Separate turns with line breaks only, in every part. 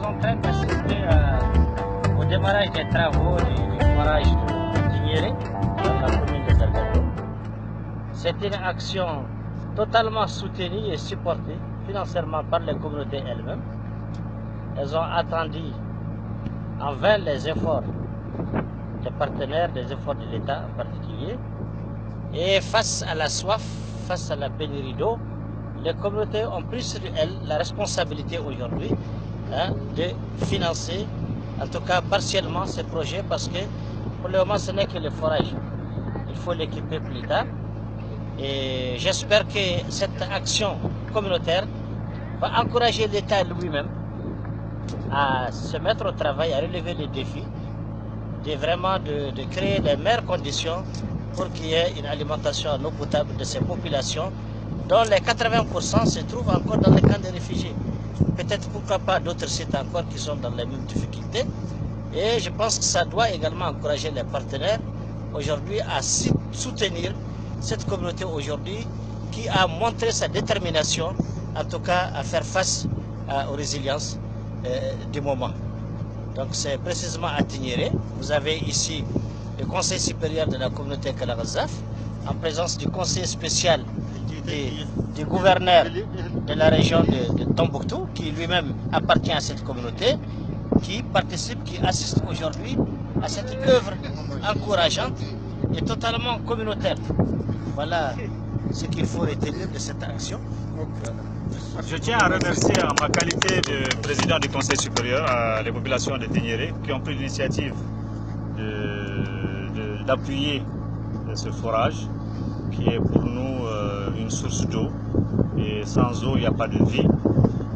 en train d'assister au démarrage des travaux du forage de Tigneré dans la commune de Gargado. C'est une action totalement soutenue et supportée financièrement par les communautés elles-mêmes. Elles ont attendu en vain les efforts des partenaires, des efforts de l'État en particulier. Et face à la soif, face à la pénurie d'eau, les communautés ont pris sur elles la responsabilité aujourd'hui de financer, en tout cas partiellement, ces projets parce que pour le moment ce n'est que le forage. Il faut l'équiper plus tard. Et j'espère que cette action communautaire va encourager l'État lui-même à se mettre au travail, à relever les défis, de créer les meilleures conditions pour qu'il y ait une alimentation en eau potable de ces populations, dont les 80% se trouvent encore dans les camps de réfugiés. Peut-être pourquoi pas d'autres sites encore qui sont dans les mêmes difficultés. Et je pense que ça doit également encourager les partenaires aujourd'hui à soutenir cette communauté aujourd'hui qui a montré sa détermination, en tout cas à faire face aux résiliences du moment. Donc c'est précisément à Tigneré. Vous avez ici le conseil supérieur de la communauté Kalagazaf, en présence du conseiller spécial du gouverneur de la région de Tombouctou, qui lui-même appartient à cette communauté, qui participe, qui assiste aujourd'hui à cette œuvre encourageante et totalement communautaire. Voilà ce qu'il faut retenir de cette action.
Je tiens à remercier en ma qualité de président du Conseil supérieur les populations de Tigneré qui ont pris l'initiative d'appuyer ce forage qui est pour nous une source d'eau, et sans eau il n'y a pas de vie,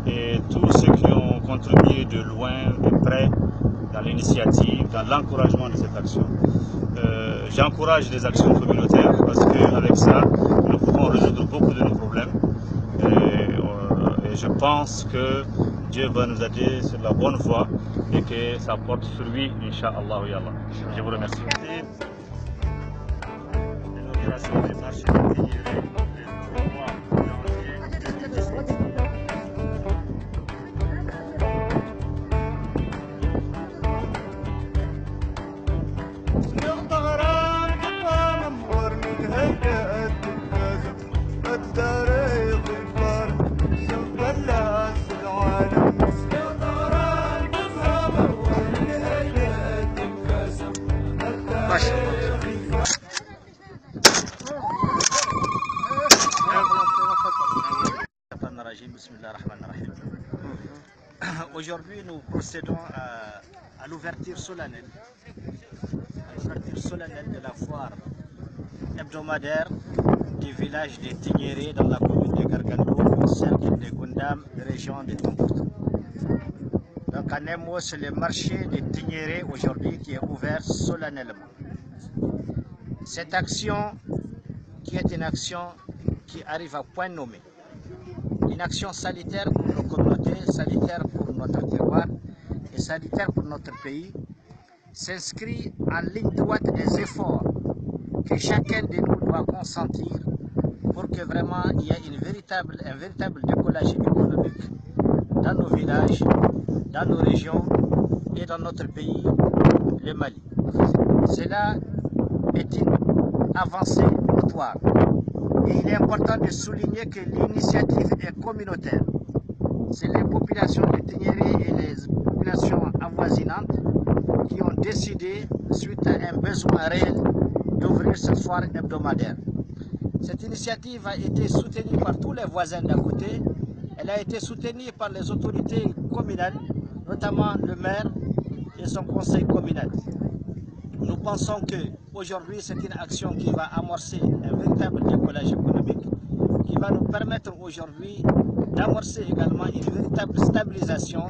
et tous ceux qui ont contribué de loin, de près dans l'initiative, dans l'encouragement de cette action. J'encourage les actions communautaires parce qu'avec ça nous pouvons résoudre beaucoup de nos problèmes, et je pense que Dieu va nous aider sur la bonne voie et que ça porte fruit, Inch'Allah. Je vous remercie. L'inauguration des marchés de Tigneré le 3 janvier 2017.
Aujourd'hui, nous procédons à l'ouverture solennelle de la foire hebdomadaire du village de Tigneré dans la commune de Gargando, cercle de Gundam, région de Tombouctou. Donc en un mot, c'est le marché de Tigneré aujourd'hui qui est ouvert solennellement. Cette action qui est une action qui arrive à point nommé, une action sanitaire pour nos communautés, sanitaire pour notre terroir et sanitaire pour notre pays, s'inscrit en ligne droite des efforts que chacun de nous doit consentir pour que vraiment il y ait un véritable décollage économique dans nos villages, dans nos régions et dans notre pays, le Mali. Cela est une avancée notoire. Et il est important de souligner que l'initiative est communautaire. C'est les populations de Tigneré et les populations avoisinantes qui ont décidé, suite à un besoin réel, d'ouvrir cette foire hebdomadaire. Cette initiative a été soutenue par tous les voisins d'à côté. Elle a été soutenue par les autorités communales, notamment le maire et son conseil communal. Nous pensons qu'aujourd'hui, c'est une action qui va amorcer un véritable décollage économique, qui va nous permettre aujourd'hui d'amorcer également une véritable stabilisation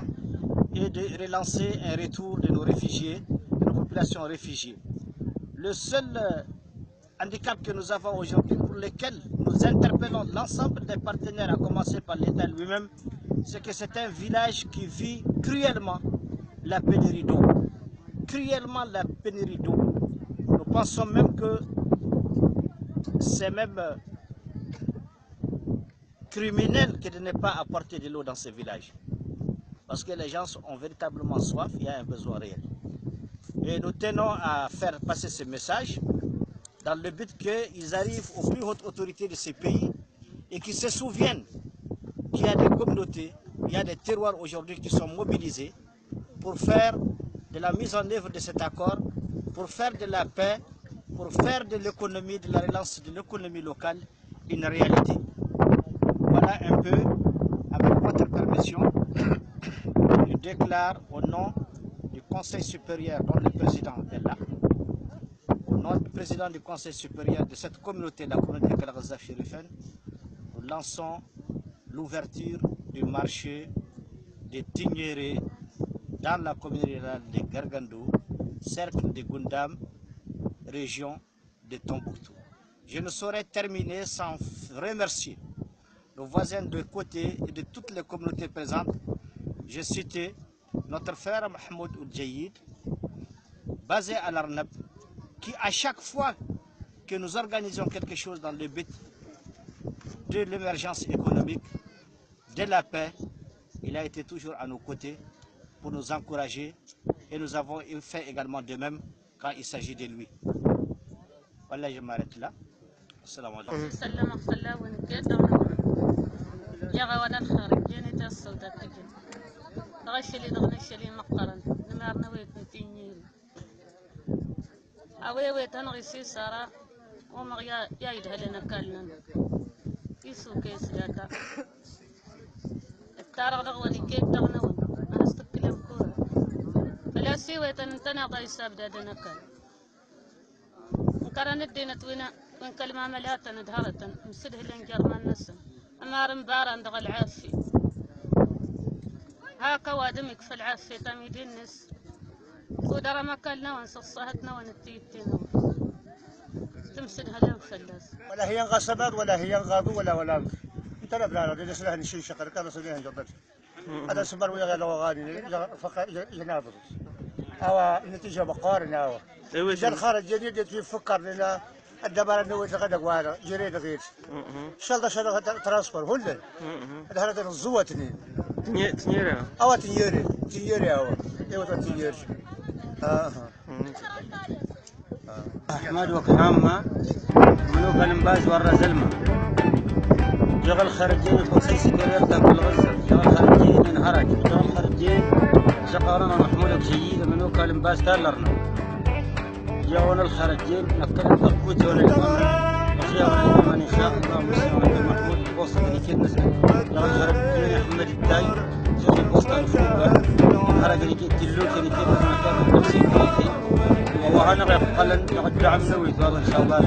et de relancer un retour de nos réfugiés, de nos populations réfugiées. Le seul handicap que nous avons aujourd'hui, pour lequel nous interpellons l'ensemble des partenaires, à commencer par l'État lui-même, c'est que c'est un village qui vit cruellement la pénurie d'eau. Cruellement la pénurie d'eau. Nous pensons même que c'est même criminel que de ne pas apporter de l'eau dans ces villages. parce que les gens ont véritablement soif, il y a un besoin réel. Et nous tenons à faire passer ce message dans le but qu'ils arrivent aux plus hautes autorités de ces pays et qu'ils se souviennent qu'il y a des communautés, il y a des terroirs aujourd'hui qui sont mobilisés pour faire de la mise en œuvre de cet accord, pour faire de la paix, pour faire de l'économie, de la relance de l'économie locale une réalité. Voilà un peu, avec votre permission, je déclare au nom du Conseil supérieur dont le président est là, au nom du président du Conseil supérieur de cette communauté, la communauté Kalagazaf Chérifen, nous lançons l'ouverture du marché des Tingéré dans la communauté de Gargandou, cercle de Gundam, région de Tombouctou. Je ne saurais terminer sans remercier nos voisins de côté et de toutes les communautés présentes. J'ai cité notre frère Mahmoud Oudjaïd, basé à l'Arnab, qui à chaque fois que nous organisons quelque chose dans le but de l'émergence économique, de la paix, il a été toujours à nos côtés pour nous encourager et nous avons fait également de même quand il s'agit de lui. Voilà, je m'arrête là. Assalamu alaikum.
كرنا الدينة وين كلمة ملاتة ندهرة مسده لنجرمان نسم أمارن بارن دغ العافي هاكا وادمك في العافي تميدين نس ودرا مكالنا ونصصهتنا ونتيتنا تمسدها لهم فلاس
ولا هي انغصبت ولا هي انغاضوا ولا انت لا بلا لا سلاح نشي شقر كذا سلاح جبل هذا سمر ويا لو غادي ينابض او النتيجه بقارن او اذا خرج جديد يفكر لنا الدبر انه غدا وانا جريد غير ان شاء الله شغله ترانسفير هلا هذا الزوتني
تنيري
او تنيري او ايوه تنيري
احمد وكهامة ملوك الانباز ورا زلمه جغل خرجين الكونسي سكرير تاع كل غزه جغل خرجين انهرج جغل خرجين شقارنا محمود جيد ملوك الانباز تالرنا جاون الخرجين نكلم تقوت ولا الامر وخيار الامر ان شاء الله مسلم محمود بوسط من كنس جغل خرجين احمد الداي شوف البوسط الفوق انهرج اللي كيتلو كان كيف مكان الكونسي وهنا غير قلن يقعد عم نويت والله ان شاء الله